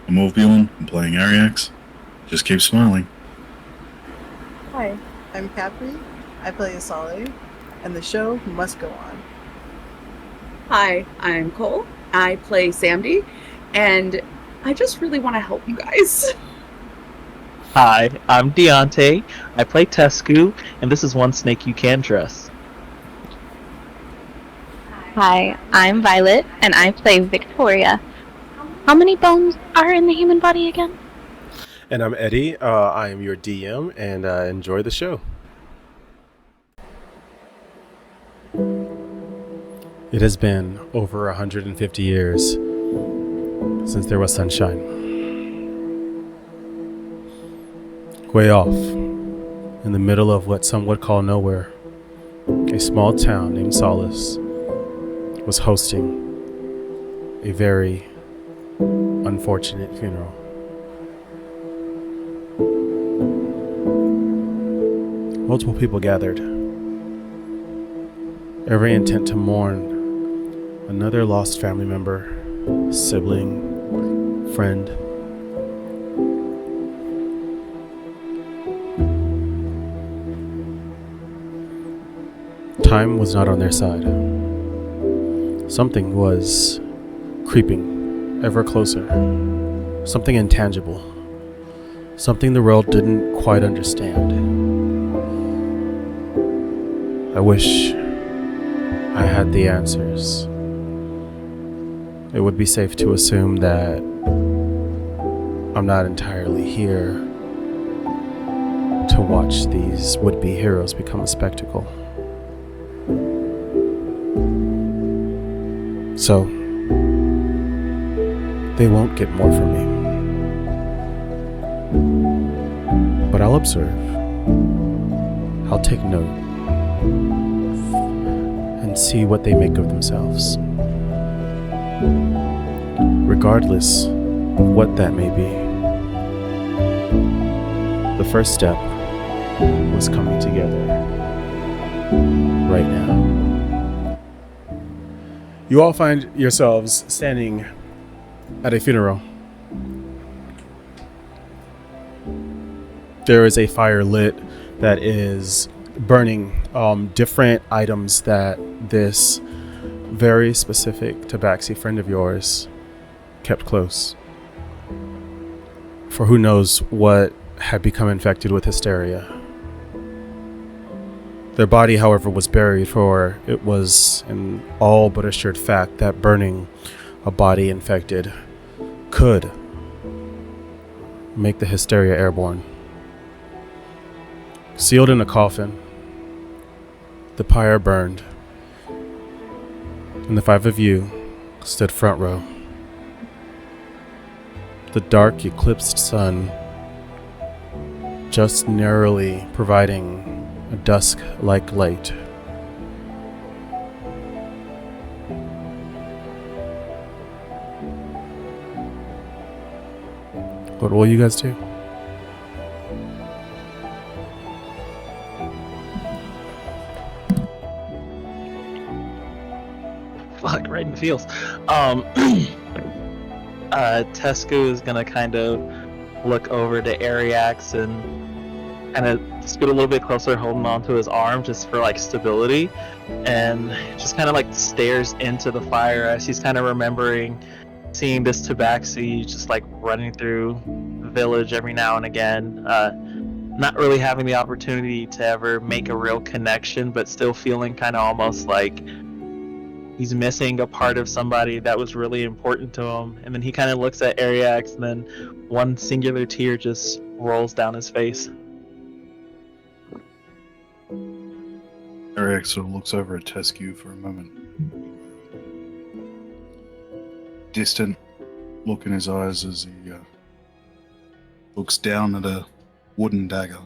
I'm Ovion. I'm playing Ariax. Just keep smiling. Hi, I'm Capri. I play Asali, and the show must go on. Hi, I'm Cole. I play Sandy, and I just really want to help you guys. Hi, I'm Deontay. I play Tesku, and this is one snake you can trust. Hi, I'm Violet, and I play Victoria. How many bones are in the human body again? And I'm Eddie. I am your DM, and enjoy the show. It has been over 150 years since there was sunshine. Way off, in the middle of what some would call nowhere, a small town named Solace was hosting a very unfortunate funeral. Multiple people gathered, every intent to mourn another lost family member, sibling, friend. Time was not on their side. Something was creeping ever closer. Something intangible. Something the world didn't quite understand. I wish I had the answers. It would be safe to assume that I'm not entirely here to watch these would-be heroes become a spectacle. So, they won't get more from me. But I'll observe. I'll take note. And see what they make of themselves. Regardless of what that may be. The first step was coming together right now. You all find yourselves standing at a funeral. There is a fire lit that is burning different items that this very specific tabaxi friend of yours kept close. For who knows what had become infected with hysteria. Their body, however, was buried, for it was an all but assured fact that burning a body infected could make the hysteria airborne. Sealed in a coffin, the pyre burned, and the five of you stood front row. The dark, eclipsed sun just narrowly providing a dusk-like light. What will you guys do? Fuck, right in the feels. Tesku is gonna kind of look over to Ariax and kind of scoot a little bit closer, holding onto his arm just for like stability, and just kind of like stares into the fire as he's kind of remembering seeing this tabaxi just like running through the village every now and again, not really having the opportunity to ever make a real connection, but still feeling kind of almost like he's missing a part of somebody that was really important to him. And then he kind of looks at Ariax, and then one singular tear just rolls down his face. Ariax sort of looks over at Tescu for a moment. Distant look in his eyes as he looks down at a wooden dagger.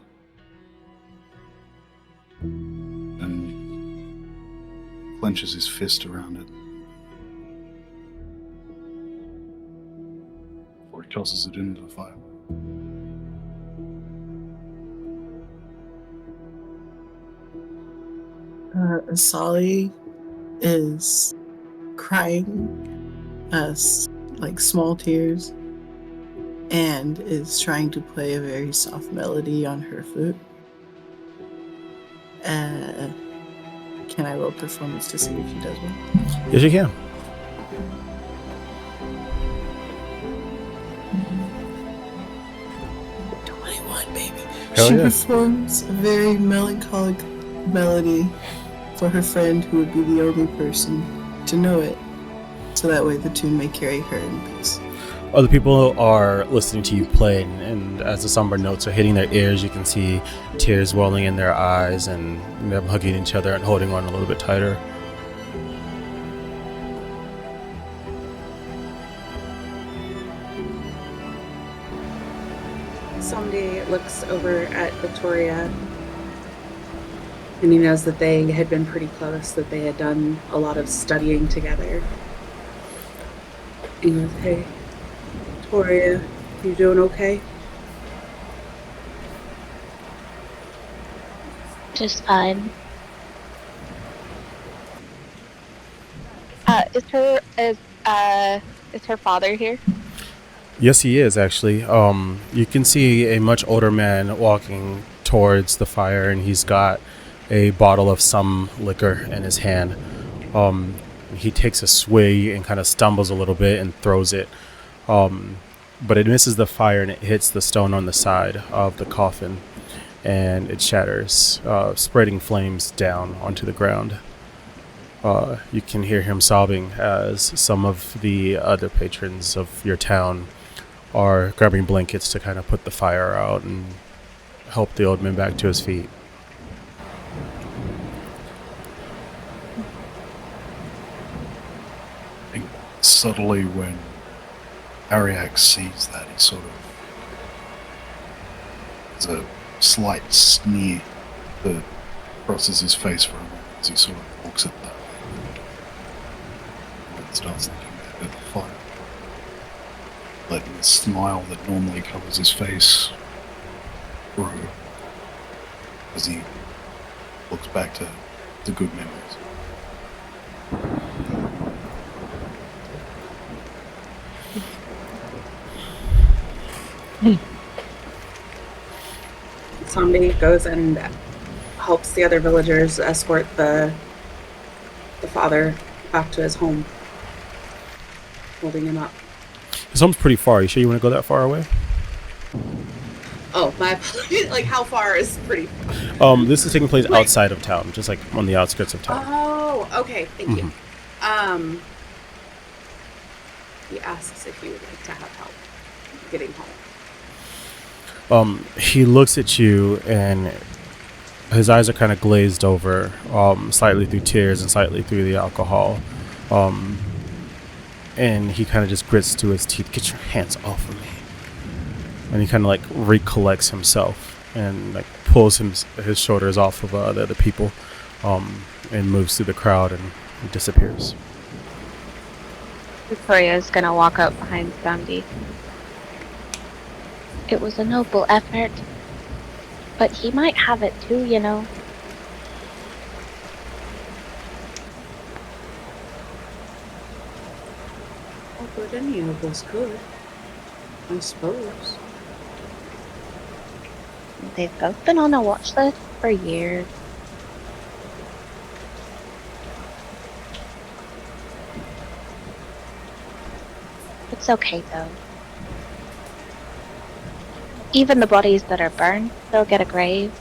And clenches his fist around it before he tosses it into the fire. Asali is crying, like small tears, and is trying to play a very soft melody on her flute. Can I roll performance to see if she does one? Yes, you can. Hell She yeah. performs a very melancholic melody for her friend who would be the only person to know it, so that way the tune may carry her in peace. Other people are listening to you play, and as the somber notes are hitting their ears, you can see tears welling in their eyes and them hugging each other and holding on a little bit tighter. Someday looks over at Victoria, and he knows that they had been pretty close, that they had done a lot of studying together. And he goes, "Hey, Victoria, you doing okay?" Just fine. Is her father here? Yes, he is actually. You can see a much older man walking towards the fire, and he's got a bottle of some liquor in his hand. He takes a swig and kind of stumbles a little bit and throws it, but it misses the fire and it hits the stone on the side of the coffin, and it shatters, spreading flames down onto the ground. You can hear him sobbing as some of the other patrons of your town are grabbing blankets to kind of put the fire out and help the old man back to his feet. I think subtly when Ariak sees that, he sort of there's a slight sneer that crosses his face for a moment as he sort of looks at that and starts looking back at the fire, letting the smile that normally covers his face grow as he looks back to the good memories. Somebody goes and helps the other villagers escort the father back to his home, holding him up. His home's pretty far. You sure you want to go that far away? Oh, my apologies. Like, how far is pretty far? This is taking place outside of town, just like on the outskirts of town. Oh, okay. Thank you. He asks if you would like to have help getting home. He looks at you and his eyes are kind of glazed over, slightly through tears and slightly through the alcohol. And he kind of just grits to his teeth, "Get your hands off of me." And he kind of like recollects himself and like pulls his shoulders off of the other people, and moves through the crowd and disappears. Victoria's gonna walk up behind Sandy. It was a noble effort, but he might have it too, you know. Oh, but any of us could, I suppose. They've both been on a watch list for years. It's okay though. Even the bodies that are burned, they'll get a grave.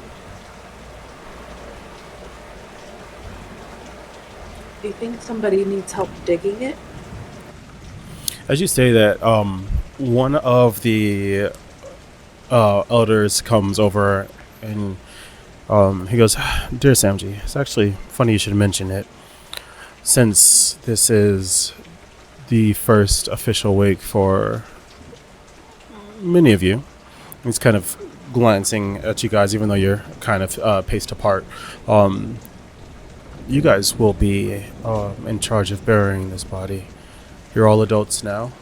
Do you think somebody needs help digging it? As you say that, one of the elders comes over and he goes, "Dear Samji, it's actually funny you should mention it, since this is the first official wake for many of you." He's kind of glancing at you guys, even though you're kind of paced apart. You guys will be in charge of burying this body. You're all adults now.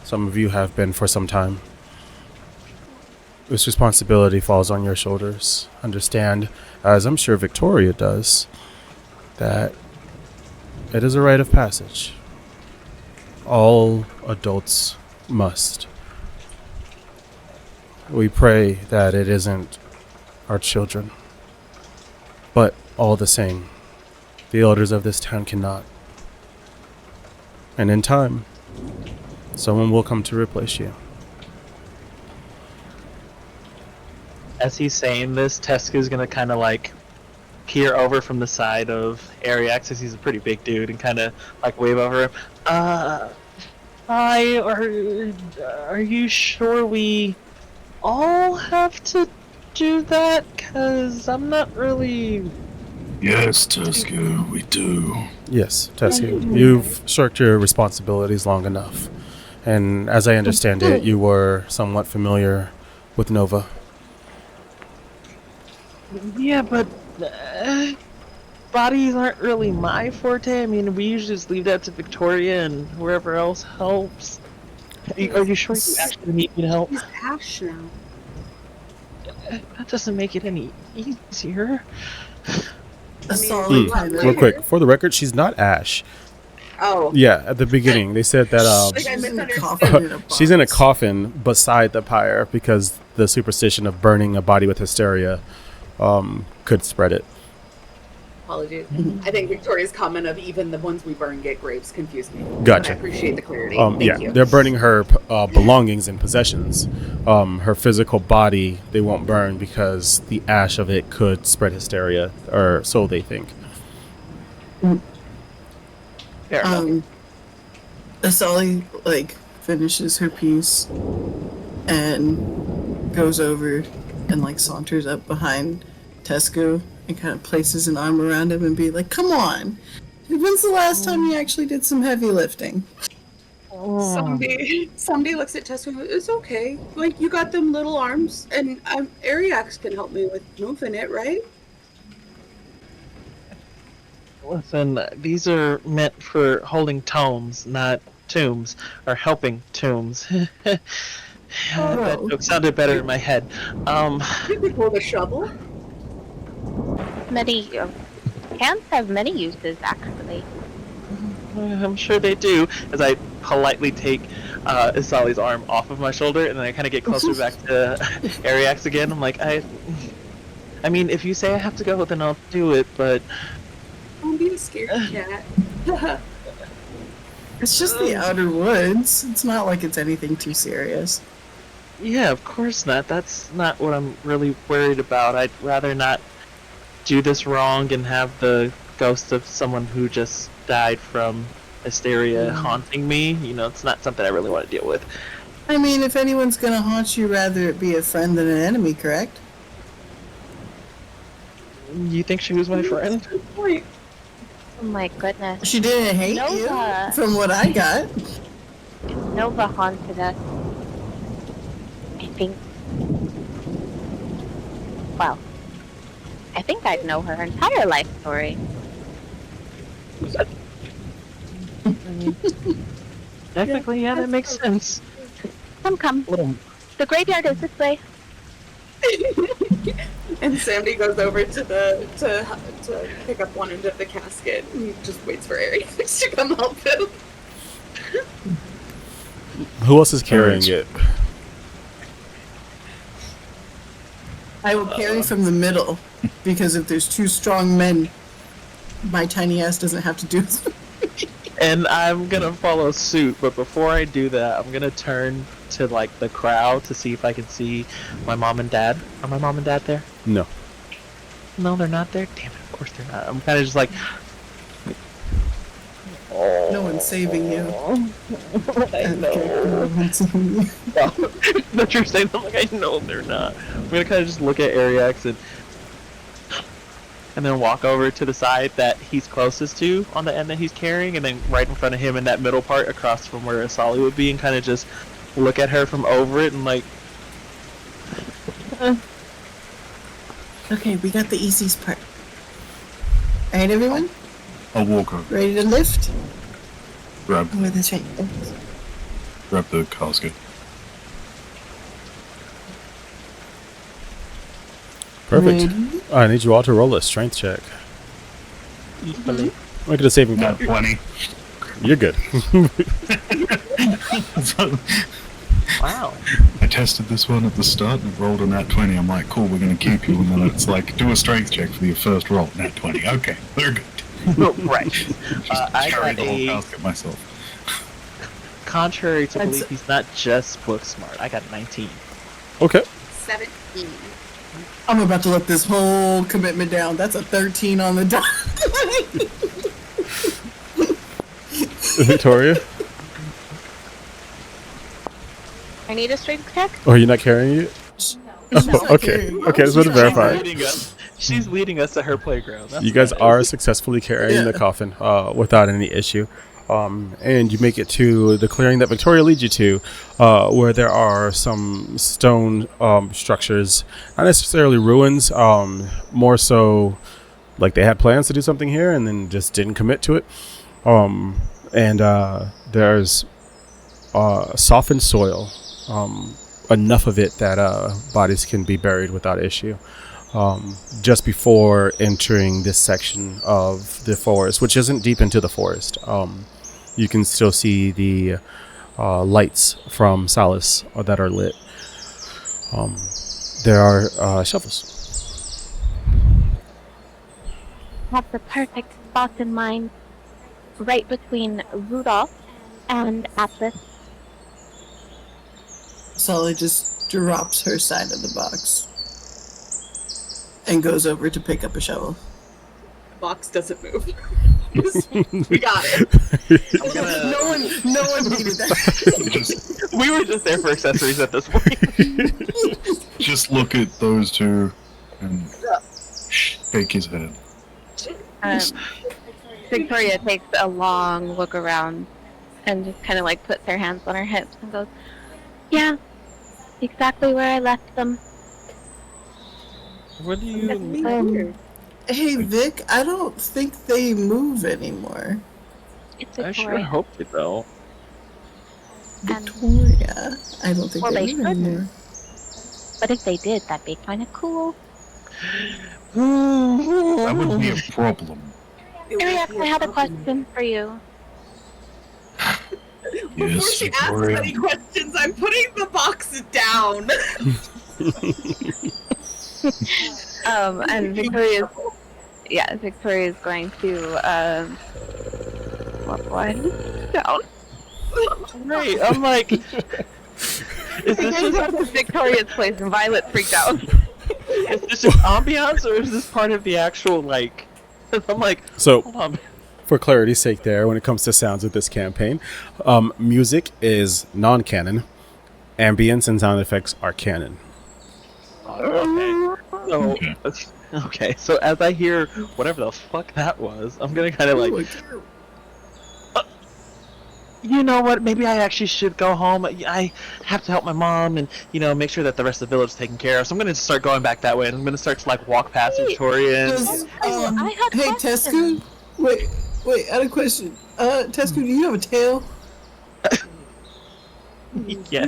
Some of you have been for some time. This responsibility falls on your shoulders. Understand, as I'm sure Victoria does, that it is a rite of passage. All adults must. We pray that it isn't our children. But all the same, the elders of this town cannot. And in time, someone will come to replace you. As he's saying this, Tesca's gonna kind of like peer over from the side of Ariax, as he's a pretty big dude, and kind of like wave over him. Hi, are you sure we all have to do that? Cause I'm not really. Yes, Tesco, we do. Yes, Tessie, you've shirked your responsibilities long enough. And as I understand it, you were somewhat familiar with Nova. Yeah, but bodies aren't really my forte. I mean, we usually just leave that to Victoria and whoever else helps. Are you sure you actually need me to help? He's Ash now. That doesn't make it any easier. A solid what, kind of. Real quick, for the record, she's not Ash. Oh. Yeah, at the beginning, they said that Like I She's in a misunderstood. coffin in a she's in a box. coffin beside the pyre because the superstition of burning a body with hysteria could spread it. Apologies. I think Victoria's comment of even the ones we burn get graves confused me. Gotcha. I appreciate the clarity. Yeah, Thank you. they're burning her belongings and possessions. Her physical body, they won't burn because the ash of it could spread hysteria, or so they think. Fair enough. Asali like finishes her piece and goes over and like saunters up behind Tesco and kind of places an arm around him and be like, "Come on, when's the last time you actually did some heavy lifting?" Somebody looks at Tessa and goes, it's okay. Like, you got them little arms, and Ariax can help me with moving it, right? Listen, these are meant for holding tomes, not tombs, or helping tombs. That joke sounded better in my head. You could hold a shovel. Many hands have many uses, actually. I'm sure they do. As I politely take Isali's arm off of my shoulder, and then I kind of get closer back to Ariax again. I'm like, I mean, if you say I have to go, then I'll do it. But Don't be a scared cat. It's just the outer woods. It's not like it's anything too serious. yeah, of course not. That's not what I'm really worried about. I'd rather not do this wrong and have the ghost of someone who just died from hysteria haunting me. You know, it's not something I really want to deal with. I mean, if anyone's gonna haunt you, rather it be a friend than an enemy, correct? You think she was my friend? Good point. Oh my goodness. She didn't hate Nova. you, from what I got. Nova haunted us. I think. Well, I think I'd know her entire life story. Technically, yeah, that makes sense. Come. Little The graveyard is this way. And Sandy goes over to pick up one end of the casket and just waits for Ariax to come help him. Who else is carrying it? I will carry from the middle, because if there's two strong men, my tiny ass doesn't have to do it. And I'm gonna follow suit, but before I do that, I'm gonna turn to like the crowd to see if I can see my mom and dad. Are my mom and dad there? No. No, they're not there. Damn it! Of course they're not. I'm kind of just like, No one's saving you. I know. No one's saving you. But you're saying, I'm like, I know they're not. I'm gonna kind of just look at Ariax and then walk over to the side that he's closest to on the end that he's carrying, and then right in front of him in that middle part across from where Asali would be, and kind of just look at her from over it and like, Okay, we got the easiest part. Alright, everyone? I'll walk over, Ready to lift? grab With this right. the casket. Perfect. Ready? I need you all to roll a strength check. Make it a saving throw. Not 20. You're good. Wow. I tested this one at the start and it rolled a nat 20. I'm like, cool, we're going to keep you. And then it's like, do a strength check for your first roll, nat 20. Okay, we're good. Right. Just I carry got the whole a. basket myself. Contrary to That's- belief, he's not just book smart. I got 19. Okay. 17. I'm about to let this whole commitment down. That's a 13 on the dot. Victoria? I need a strength check. Oh, you're not carrying it? Okay. Okay, just want to verify. She's leading us to her playground. That's You guys nice. are successfully carrying the coffin without any issue. And you make it to the clearing that Victoria leads you to, where there are some stone structures, not necessarily ruins, more so like they had plans to do something here and then just didn't commit to it. And there's softened soil, enough of it that bodies can be buried without issue. Just before entering this section of the forest, which isn't deep into the forest, you can still see the lights from Solace that are lit. There are shovels. Have the perfect spot in mind, right between Rudolph and Atlas. Sully just drops her side of the box and goes over to pick up a shovel. The box doesn't move. We got it. No one needed that. We were just there for accessories at this point. Just look at those two and shake his head. Victoria takes a long look around and just kind of like puts her hands on her hips and goes, "Yeah, exactly where I left them." What do you? Hey Vic, I don't think they move anymore. It's I sure Victoria. hope they don't. And, Victoria, I don't think Well, they they move anymore. but if they did, that'd be kind of cool. That would be a problem. Ariax, I have a question for you. Before Yes, she asks Victoria. any questions, I'm putting the box down. And Victoria's going to what? Down. Right. I'm like, is this just Up to Victoria's place, and Violet freaked out. is this just ambiance or is this part of the actual like? I'm like, So, hold on. for clarity's sake there, when it comes to sounds of this campaign, music is non-canon. Ambience and sound effects are canon. Okay. So, okay. So as I hear whatever the fuck that was, I'm gonna kind of like, you know what? Maybe I actually should go home. I have to help my mom and make sure that the rest of the village is taken care of. So I'm gonna just start going back that way, and I'm gonna start to like walk past Victoria. And, Does, I had hey questions. Tesku, wait, I had a question. Tesku, do you have a tail? yeah.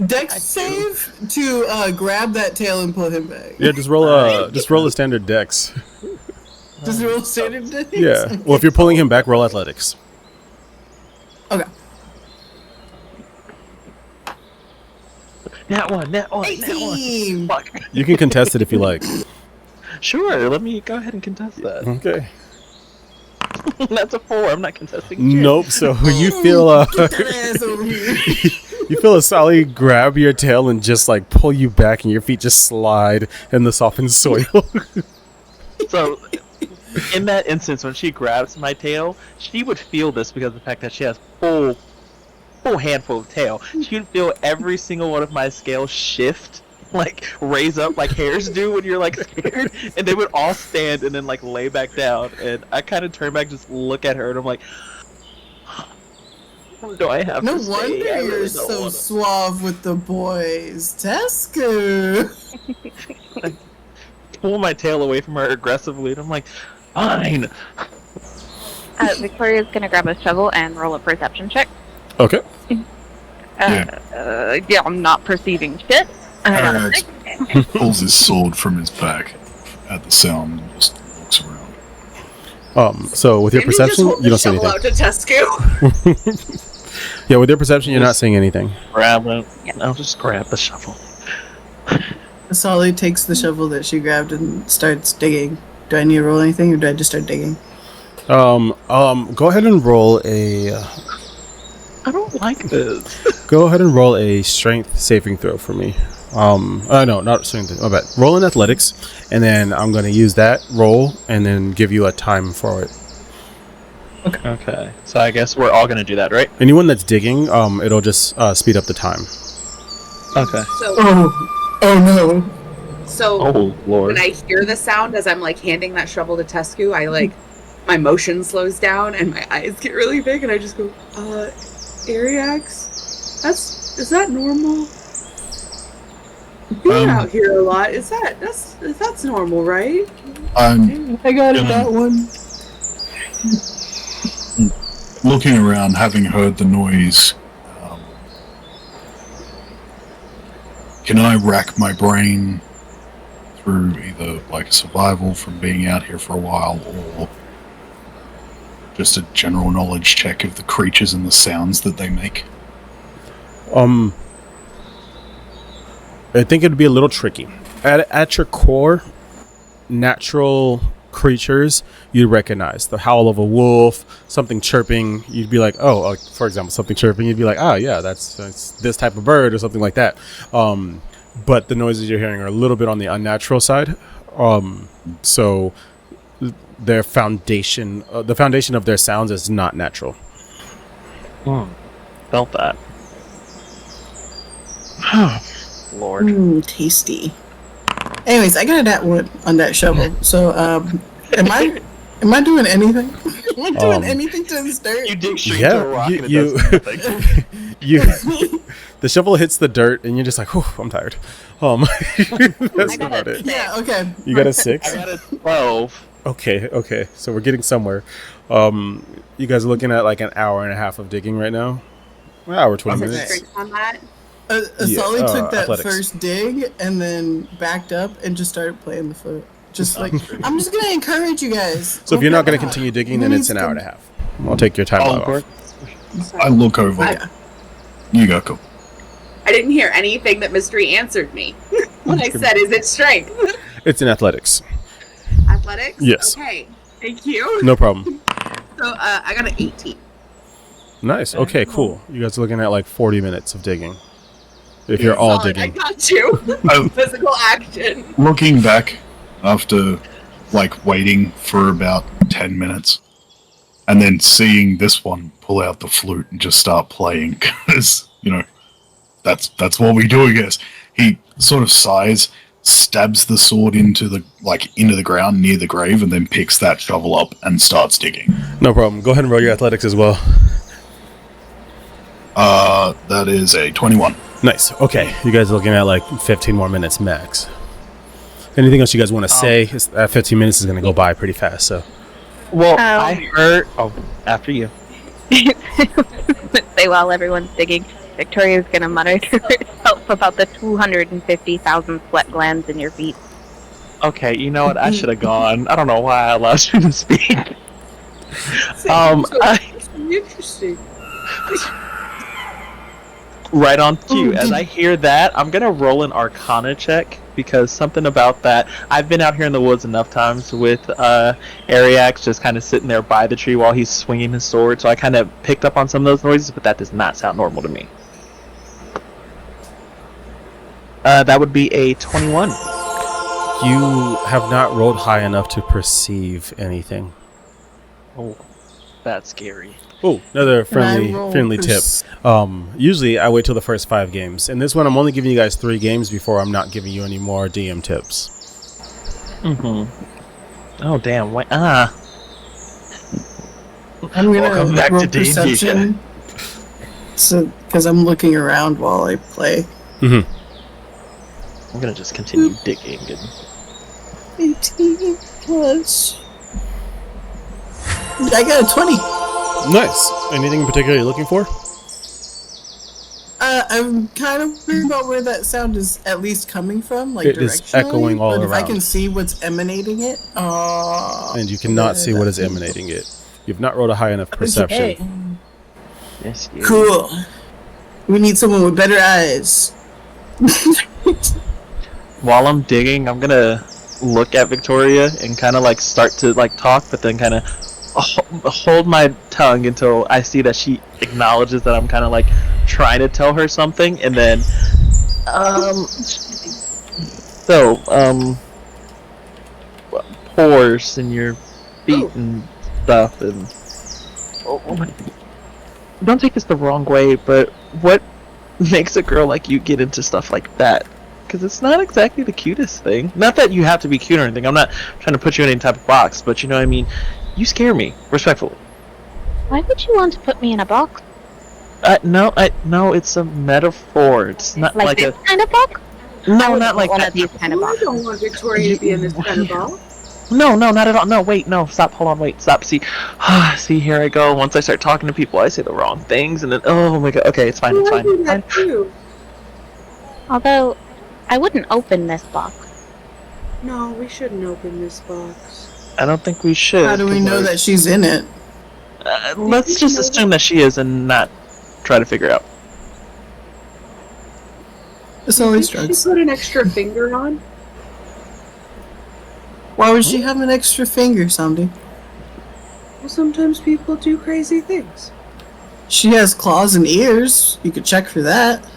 Dex save to grab that tail and pull him back. Yeah, just roll a standard dex. Does it roll standard Dex? Yeah. Well, if you're pulling him back, roll athletics. Okay. That one. 18. Fuck. You can contest it if you like. Sure. Let me go ahead and contest that. Okay. That's a 4. I'm not contesting. Shit. Nope. So you feel Get that ass over here. you feel a Sally grab your tail and just like pull you back, and your feet just slide in the softened soil. So, in that instance, when she grabs my tail, she would feel this because of the fact that she has full handful of tail. She would feel every single one of my scales shift, like raise up like hairs do when you're like scared, and they would all stand and then like lay back down. And I kind of turn back, just look at her, and I'm like, do I have No to stay? wonder I you're really don't so wanna. suave with the boys. Tesku. Pull my tail away from her aggressively, and I'm like, fine. Victoria's gonna grab a shovel and roll a perception check. Okay. Yeah, I'm not perceiving shit. Arax pulls his sword from his back at the sound and just looks around. So with your Maybe perception, just hold you don't the see shovel anything. out to Tesku. Yeah, with your perception, you're not seeing anything. Grab it. I'll just grab the shovel. Solly takes the shovel that she grabbed and starts digging. Do I need to roll anything, or do I just start digging? Go ahead and roll a. I don't like this. Go ahead and roll a strength saving throw for me. No, not strength. My bad. Roll in athletics, and then I'm going to use that roll and then give you a time for it. Okay. So I guess we're all gonna do that, right? Anyone that's digging, it'll just speed up the time. Okay. So, Oh no. so Oh Lord. when I hear the sound as I'm like handing that shovel to Tesku, I like my motion slows down and my eyes get really big, and I just go, Ariax, is that normal? Being out here a lot, that's normal, right? I got it, that one. Looking around, having heard the noise, can I rack my brain through either like survival from being out here for a while, or just a general knowledge check of the creatures and the sounds that they make? I think it'd be a little tricky. At your core, natural creatures you'd recognize. The howl of a wolf, something chirping, you'd be like, oh, for example, something chirping, you'd be like, oh yeah, that's this type of bird or something like that. But the noises you're hearing are a little bit on the unnatural side. So their foundation, the foundation of their sounds is not natural. Felt that. Lord. Tasty. Anyways, I got a nat one on that shovel. So, am I doing anything? Am I doing anything to this dirt? You dig straight to a rock and it you does nothing. the shovel hits the dirt and you're just like, whew, I'm tired. That's about it. Yeah. Okay. You got a 6? I got a 12. Okay. So we're getting somewhere. You guys are looking at like an hour and a half of digging right now. An hour 20 What's the minutes. strength on that? Sully took that athletics. first dig and then backed up and just started playing the flute. Just like, I'm just gonna encourage you guys. So if you're not going to Open up. continue digging, Who then needs it's an to- hour and a half. I'll take your time off. I look over. Yeah. You go, cool. I didn't hear anything that Mystery answered me when I said, "Is it strength?" It's in athletics. Athletics. Yes. Okay. Thank you. No problem. So I got an 18. Nice. Okay, cool. You guys are looking at like 40 minutes of digging. If you're all Solid, I digging. got you. Oh. Physical action. Looking back after like waiting for about 10 minutes and then seeing this one pull out the flute and just start playing, because that's what we do, I guess. He sort of sighs, stabs the sword into the ground near the grave, and then picks that shovel up and starts digging. No problem. Go ahead and roll your athletics as well. That is a 21. Nice. Okay. You guys are looking at like 15 more minutes max. Anything else you guys want to say? That 15 minutes is going to go by pretty fast, so. Well, I heard. Oh, after you. Say while everyone's digging, Victoria's gonna mutter to herself about the 250,000 sweat glands in your feet. Okay, you know what? I should have gone. I don't know why I allowed you to speak. Interesting. Right on cue. As I hear that, I'm gonna roll an Arcana check, because something about that. I've been out here in the woods enough times with Ariax just kind of sitting there by the tree while he's swinging his sword, so I kind of picked up on some of those noises, but that does not sound normal to me. That would be a 21. You have not rolled high enough to perceive anything. Oh, that's scary. Oh, another friendly roll tip. Usually I wait till the first 5 games. In this one, I'm only giving you guys 3 games before I'm not giving you any more DM tips. Oh, damn. Wait, I'm gonna Welcome back roll to D&D. perception. So, because I'm looking around while I play. I'm gonna just continue digging. 18 plus. I got a 20. Nice. Anything in particular you're looking for? I'm kind of worried about where that sound is at least coming from, like It is directionally, echoing all but if I around. can see what's emanating it, And you cannot see what is emanating it. You've not rolled a high enough perception. Yes, you. Cool. We need someone with better eyes. While I'm digging, I'm gonna look at Victoria and kind of like start to like talk, but then kind of hold my tongue until I see that she acknowledges that I'm kind of like trying to tell her something, and then pores in your feet and stuff, and don't take this the wrong way, but what makes a girl like you get into stuff like that? Because it's not exactly the cutest thing. Not that you have to be cute or anything. I'm not trying to put you in any type of box, but you know what I mean? You scare me, respectfully. Why would you want to put me in a box? No, it's a metaphor. It's not like this a... kind of box? No, not like one that. of these kind of I boxes. don't want Victoria to be in this kind of ball. No, not at all. No, wait, no, stop, hold on, wait, stop. See, here I go. Once I start talking to people, I say the wrong things, and then, oh my god, okay, it's fine, it's I do fine. that too. Although, I wouldn't open this box. No, we shouldn't open this box. I don't think we should. How do we know that she's in it? Let's just assume that she is and not try to figure out. It's always Did she drugs. put an extra finger on? Why would she have an extra finger, Sandy? Well, sometimes people do crazy things. She has claws and ears. You could check for that.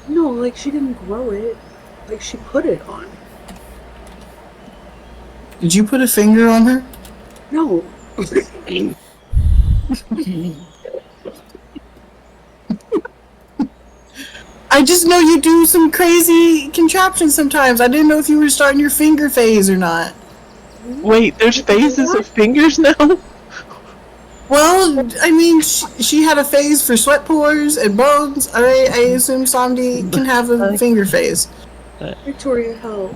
No, like she didn't grow it. Like she put it on. Did you put a finger on her? No. I just know you do some crazy contraptions sometimes. I didn't know if you were starting your finger phase or not. Wait, there's phases of fingers now? Well, I mean, she had a phase for sweat pores and bones. I assume Sandy can have a finger phase. Victoria, help.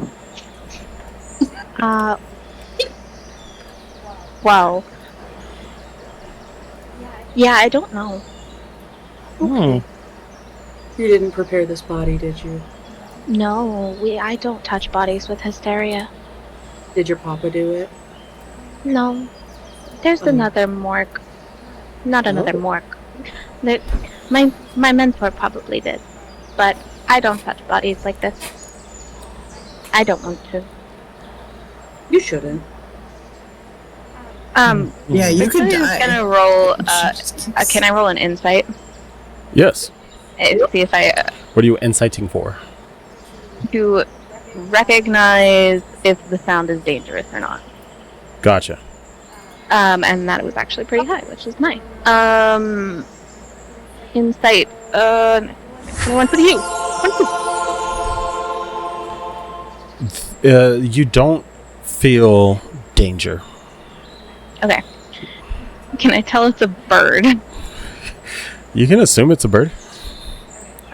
Well. Yeah, I don't know. Hmm. You didn't prepare this body, did you? No, I don't touch bodies with Hysteria. Did your papa do it? No. There's another morgue. Not another morgue. My mentor probably did. But I don't touch bodies like this. I don't want to. You shouldn't. Yeah, you could Victoria's die. gonna roll, can I roll an insight? Yes. See if I, What are you inciting for? to recognize if the sound is dangerous or not. Gotcha. And that was actually pretty high, which is nice. Insight, one for you. You don't feel danger. Okay. Can I tell it's a bird? You can assume it's a bird.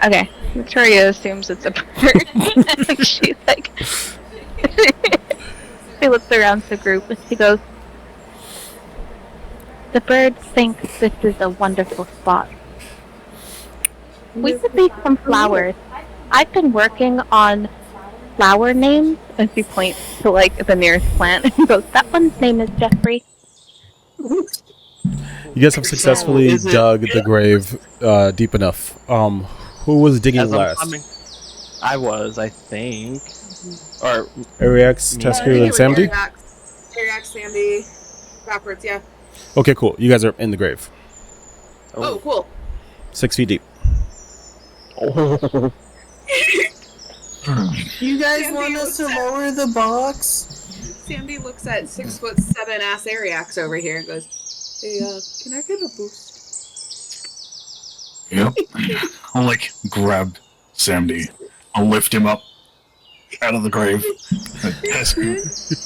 Okay. Victoria assumes it's a bird. And she's like... She looks around the group and she goes, the bird thinks this is a wonderful spot. We could leave some flowers. I've been working on flower names, as you point to like the nearest plant, and he goes, that one's name is Jeffrey. You guys have successfully is it- dug the grave deep enough. Who was digging As I'm last? coming, I was, I think. Or, Ariax, Tesku, and Samdi? Ariax, Sandy, backwards, yeah. Okay, cool. You guys are in the grave. Oh, cool. 6 feet deep. oh. You guys Sandy want us to looks at- lower the box? Sandy looks at 6'7" ass Ariax over here and goes, hey, can I get a boost? Yep. I'll like grab Samdi. I'll lift him up out of the grave.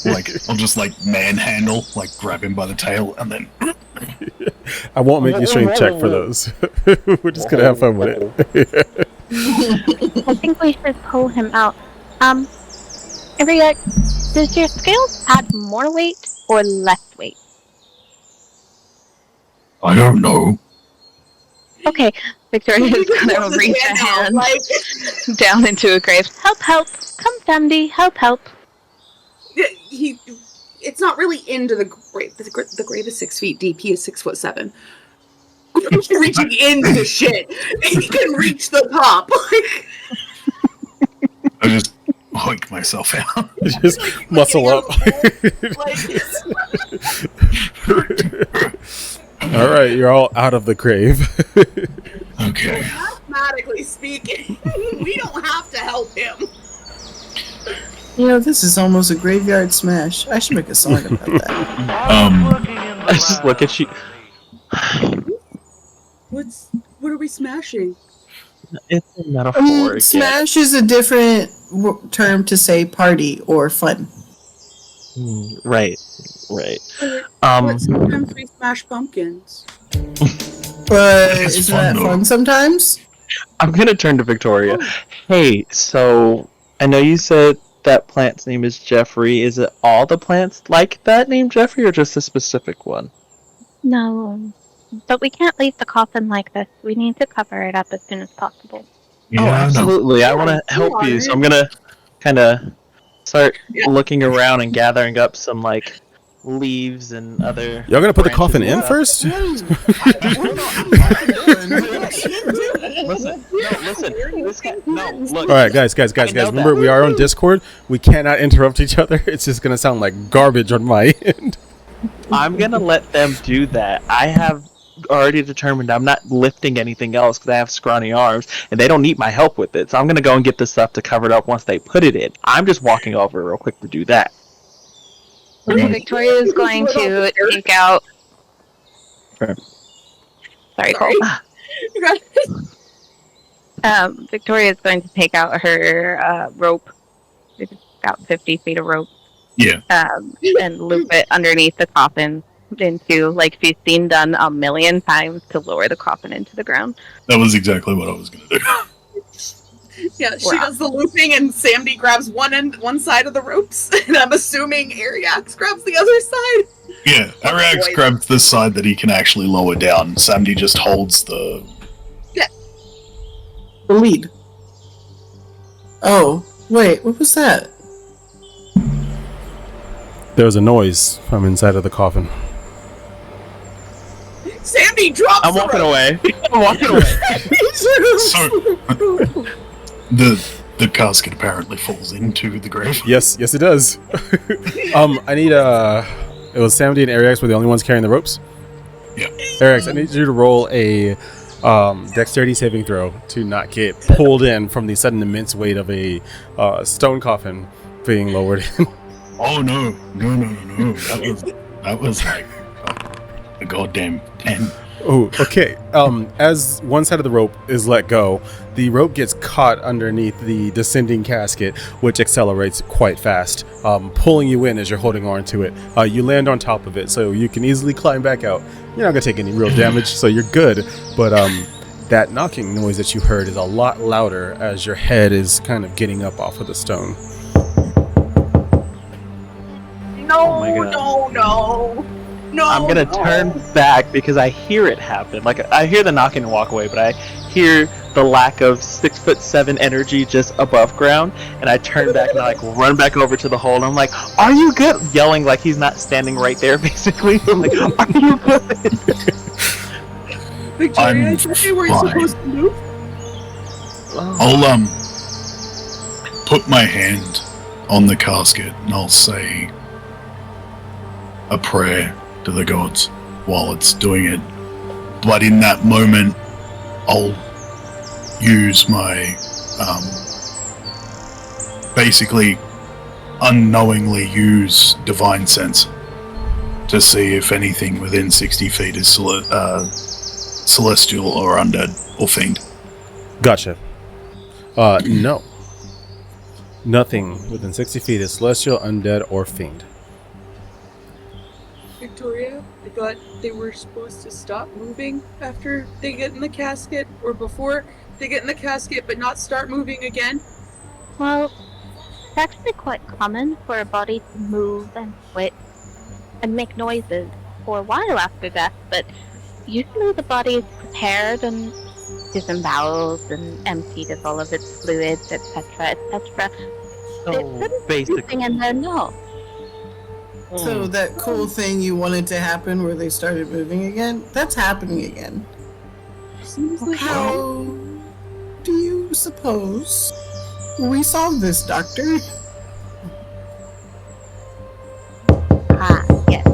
Like I'll just like manhandle, like grab him by the tail, and then I won't make you strength check for those. We're just gonna have fun with it. I think we should pull him out. Ariak, does your scales add more weight or less weight? I don't know. Okay, Victoria's gonna reach a hand down into a grave. Help, help! Come, Sandy, help, help! It's not really into the grave. The grave is 6 feet deep. He is 6'7". reaching into shit. He can reach the top. Like, I just hoik myself out. Just muscle up. All right, you're all out of the grave. Okay. Mathematically speaking, we don't have to help him. You know, this is almost a graveyard smash. I should make a song about that. I just look at you. What are we smashing? It's a metaphor. Again. Smash is a different term to say party or fun. Right. But sometimes we smash pumpkins. But It's isn't fun, that though. fun sometimes? I'm gonna turn to Victoria. Hey, so I know you said that plant's name is Jeffrey. Is it all the plants like that named Jeffrey, or just a specific one? No. But we can't leave the coffin like this. We need to cover it up as soon as possible. Oh, absolutely. I want to Yeah, help you, right. so I'm gonna kind of start Yeah. looking around and gathering up some like leaves and other. Y'all gonna put the branches coffin and in stuff. first? Listen, this guy, no, look. All right, guys. I know Remember, that. we are on Discord. We cannot interrupt each other. It's just gonna sound like garbage on my end. I'm gonna let them do that. I have already determined I'm not lifting anything else because I have scrawny arms, and they don't need my help with it. So I'm gonna go and get this stuff to cover it up once they put it in. I'm just walking over real quick to do that. Victoria is going to take out. Okay. Sorry, Cole. Victoria is going to take out her rope. It's about 50 feet of rope. Yeah. And loop it underneath the coffin into, like she's seen done a million times, to lower the coffin into the ground. That was exactly what I was going to do. Yeah, she does the looping, and Samdi grabs one side of the ropes, and I'm assuming Ariax grabs the other side. Yeah, Arax grabs this side that he can actually lower down. Samdi just holds the... The lead. Oh, wait, what was that? There was a noise from inside of the coffin. Samdi drops I'm the walking rope. away. I'm walking away. So, the casket apparently falls into the grave. Yes, it does. I need it was Samdi and Ariax were the only ones carrying the ropes. Yeah. Ariax, I need you to roll a dexterity saving throw to not get pulled in from the sudden immense weight of a stone coffin being lowered in. Oh no. That was like a goddamn 10. Oh, okay. As one side of the rope is let go, the rope gets caught underneath the descending casket, which accelerates quite fast, pulling you in as you're holding on to it. You land on top of it, so you can easily climb back out. You're not gonna take any real damage, so you're good. But that knocking noise that you heard is a lot louder as your head is kind of getting up off of the stone. Oh my God. No. I'm gonna turn back because I hear it happen. Like I hear the knocking and walk away, but I hear the lack of 6'7" energy just above ground, and I turn back and I like run back over to the hole. And I'm like, "Are you good?" Yelling like he's not standing right there. Basically, I'm like, "Are you good?" Victoria, I'm is that where you're fine. supposed to move? I'll put my hand on the casket and I'll say a prayer to the gods while it's doing it. But in that moment, I'll use my basically unknowingly use divine sense to see if anything within 60 feet is celestial or undead or fiend. Gotcha. No. Nothing within 60 feet is celestial, undead, or fiend. Victoria, I thought they were supposed to stop moving after they get in the casket, or before they get in the casket, but not start moving again. Well, it's actually quite common for a body to move and twitch and make noises for a while after death, but usually the body is prepared and disemboweled and emptied of all of its fluids, etc., etc. So basically, And then no. So that cool thing you wanted to happen where they started moving again, that's happening again. Seems like How do you suppose we solve this, Doctor? Ah, yes.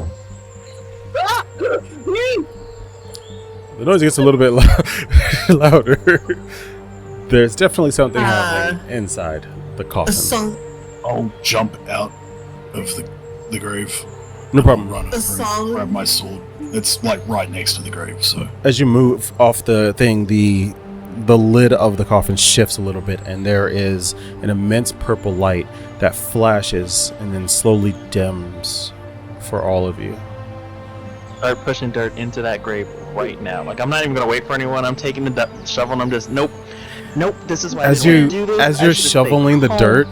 The noise gets a little bit louder. There's definitely something happening inside the coffin. I'll jump out of the grave. No problem. Run over and grab my sword. It's like right next to the grave, so. As you move off the thing, the lid of the coffin shifts a little bit, and there is an immense purple light that flashes and then slowly dims for all of you. Start pushing dirt into that grave right now. Like, I'm not even gonna wait for anyone. I'm taking the shovel and I'm just nope. This is why As I didn't do this. as I you're should've shoveling stayed the home. dirt,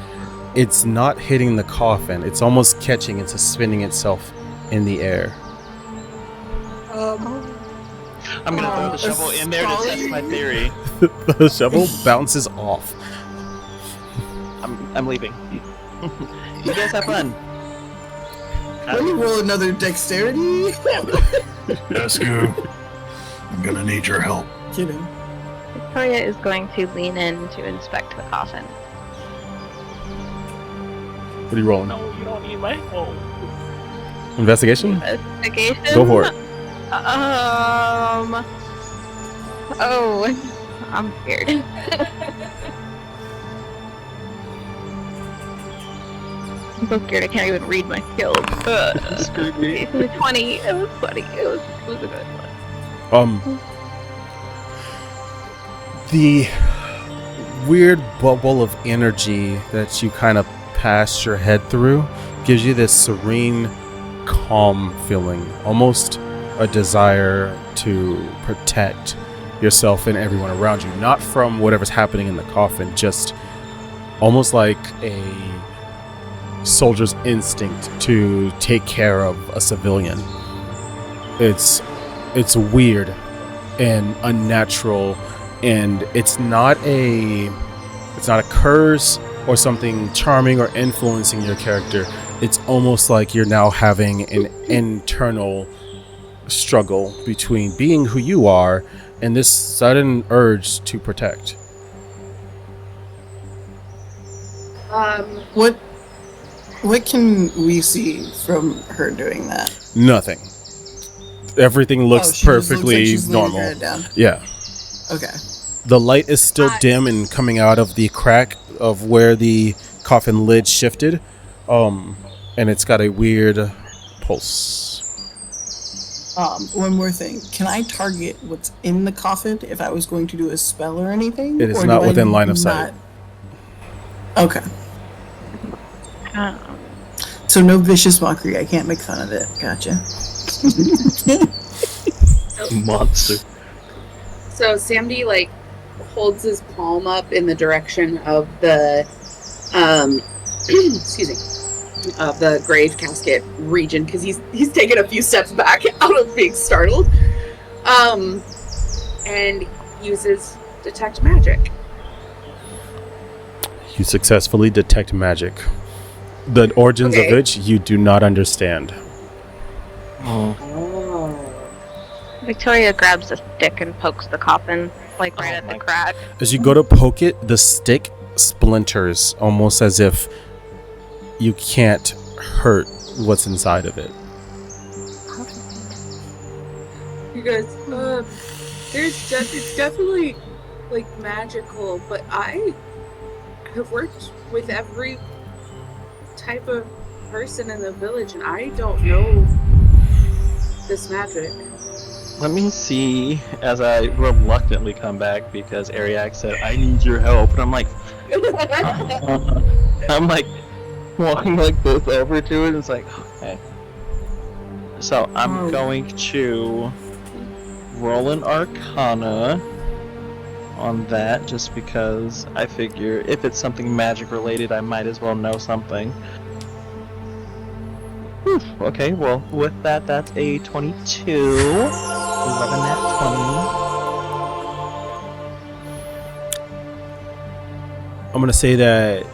it's not hitting the coffin. It's almost catching and suspending itself in the air. I'm gonna throw the shovel in there to test my theory. The shovel bounces off. I'm leaving. You guys have fun. Let me roll another dexterity. Esku, I'm gonna need your help. Kidding. Victoria is going to lean in to inspect the coffin. What are you rolling? No, you don't need my help. Investigation? Investigation? Go for it. Oh, I'm scared. I'm so scared I can't even read my skills. Screwed me. It was 20. It was funny. It was a good one. The weird bubble of energy that you kind of pass your head through gives you this serene, calm feeling, almost a desire to protect yourself and everyone around you, not from whatever's happening in the coffin, just almost like a soldier's instinct to take care of a civilian. It's weird and unnatural, and it's not a curse or something charming or influencing your character. It's almost like you're now having an internal struggle between being who you are and this sudden urge to protect. What can we see from her doing that? Nothing. Everything looks She just looks like perfectly she's laying her normal. head down. Yeah. Okay. The light is still dim and coming out of the crack of where the coffin lid shifted. And it's got a weird pulse. One more thing. Can I target what's in the coffin if I was going to do a spell or anything? It is Or not do I within line of sight. Okay. So no vicious mockery. I can't make fun of it. Gotcha. Monster. So Samdi like holds his palm up in the direction of the excuse me, of the grave casket region, because he's taken a few steps back out of being startled, and uses detect magic. You successfully detect magic. The origins of which you do not understand. Victoria grabs a stick and pokes the coffin, like right at the crack. As you go to poke it, the stick splinters, almost as if you can't hurt what's inside of it. You guys, it's definitely like magical, but I have worked with every type of person in the village, and I don't know this magic. Let me see, as I reluctantly come back because Ariak said, I need your help. And I'm like, walking like this over to it. And it's like, okay. So I'm going to roll an Arcana on that, just because I figure if it's something magic related, I might as well know something. Whew. Okay, well, with that, that's a 22. 11 at 20. I'm going to say that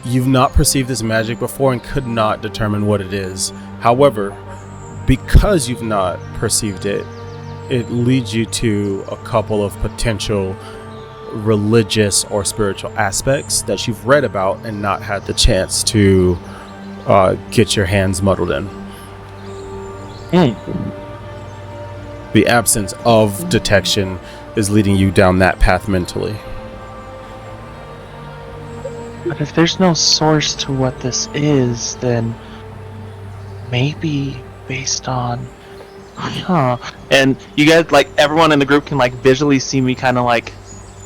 You've not perceived this magic before and could not determine what it is. However, because you've not perceived it, it leads you to a couple of potential religious or spiritual aspects that you've read about and not had the chance to get your hands muddled in. The absence of detection is leading you down that path mentally. But if there's no source to what this is, then maybe based on... And you guys, like, everyone in the group can, like, visually see me kind of, like,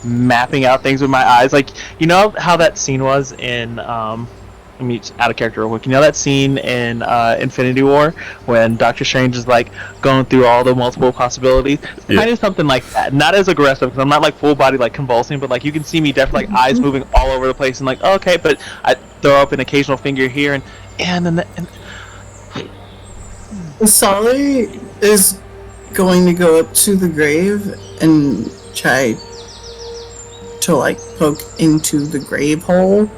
mapping out things with my eyes. Like, you know how that scene was in, let me just out of character real quick. You know that scene in Infinity War when Doctor Strange is, like, going through all the multiple possibilities? Yeah. Kind of something like that. Not as aggressive, because I'm not, like, full body, like, convulsing, but, like, you can see me definitely, like, eyes moving all over the place and, like, okay, but I throw up an occasional finger here and then... Sally is going to go up to the grave and try to, like, poke into the grave hole.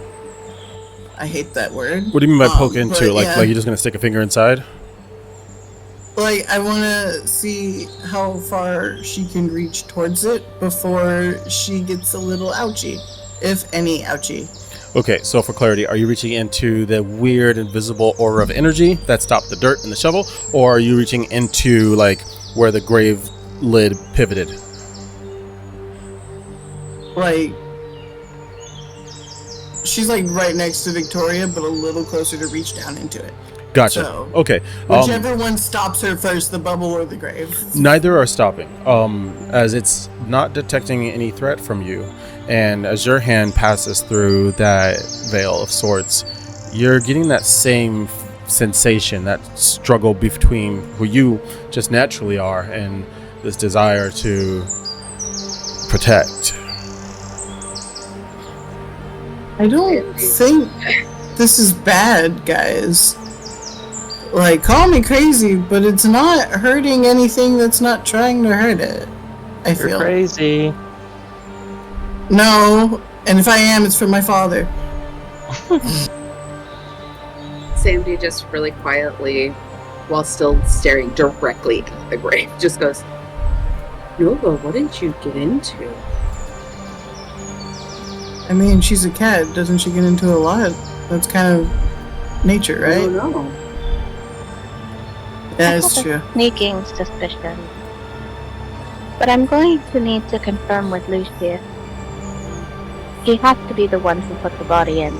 I hate that word. What do you mean by poke into? but Like, yeah. like you're just gonna stick a finger inside? Like, I want to see how far she can reach towards it before she gets a little ouchy, if any ouchy. Okay, so for clarity, are you reaching into the weird invisible aura of energy that stopped the dirt and the shovel, or are you reaching into, like, where the grave lid pivoted? Like, she's, like, right next to Victoria, but a little closer to reach down into it. Gotcha. So, Okay. whichever one stops her first, the bubble or the grave. Neither are stopping, as it's not detecting any threat from you. And as your hand passes through that veil of sorts, you're getting that same sensation, that struggle between who you just naturally are and this desire to protect. I don't think this is bad, guys. Like, call me crazy, but it's not hurting anything that's not trying to hurt it. I You're feel. crazy. No, and if I am, it's for my father. Sandy just really quietly, while still staring directly at the grave, just goes, Nova, what did you get into? I mean, she's a cat. Doesn't she get into a lot? That's kind of nature, I right? don't know. Yeah, I it's have true. a sneaking suspicion. But I'm going to need to confirm with Lucius. He has to be the one who put the body in.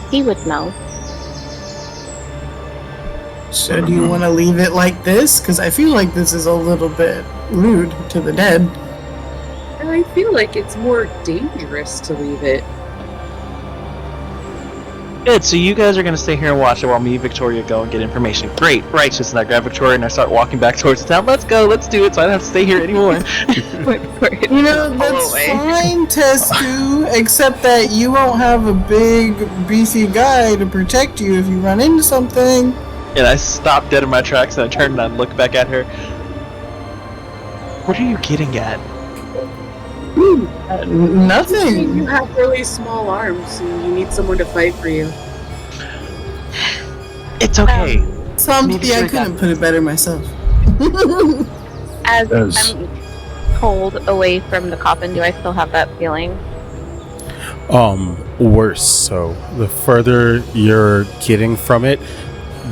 He would know. So do you want to leave it like this? Because I feel like this is a little bit rude to the dead. And I feel like it's more dangerous to leave it. Good, so you guys are going to stay here and watch it while me and Victoria go and get information. Great, righteous. And I grab Victoria and I start walking back towards the town. Let's go, let's do it, so I don't have to stay here anymore. You know, that's away. fine, Tesku, except that you won't have a big, beefy guy to protect you if you run into something. And I stop dead in my tracks and I turn and I look back at her. What are you getting at? Nothing. You have really small arms and you need someone to fight for you. It's okay. Yeah, I couldn't put it better myself. As Yes. I'm pulled away from the coffin, do I still have that feeling? Worse. So the further you're getting from it,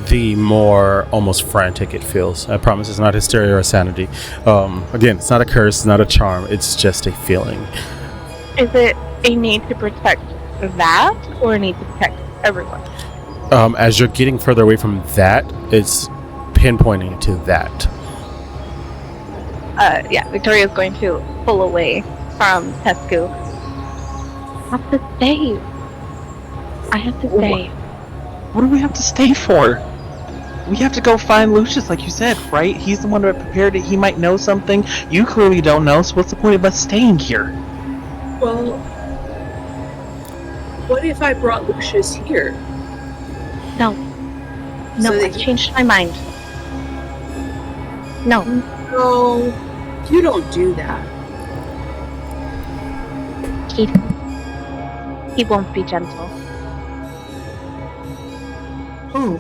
the more almost frantic it feels. I promise it's not hysteria or sanity. Again, it's not a curse, it's not a charm, it's just a feeling. Is it a need to protect that, or a need to protect everyone? As you're getting further away from that, it's pinpointing to that. Yeah, Victoria's going to pull away from Tesku. I have to stay. I have to stay. What do we have to stay for? We have to go find Lucius, like you said, right? He's the one that prepared it. He might know something. You clearly don't know, so what's the point of us staying here? Well, what if I brought Lucius here? No, So I that you- changed my mind. No, No, you don't do that. he won't be gentle. Ooh.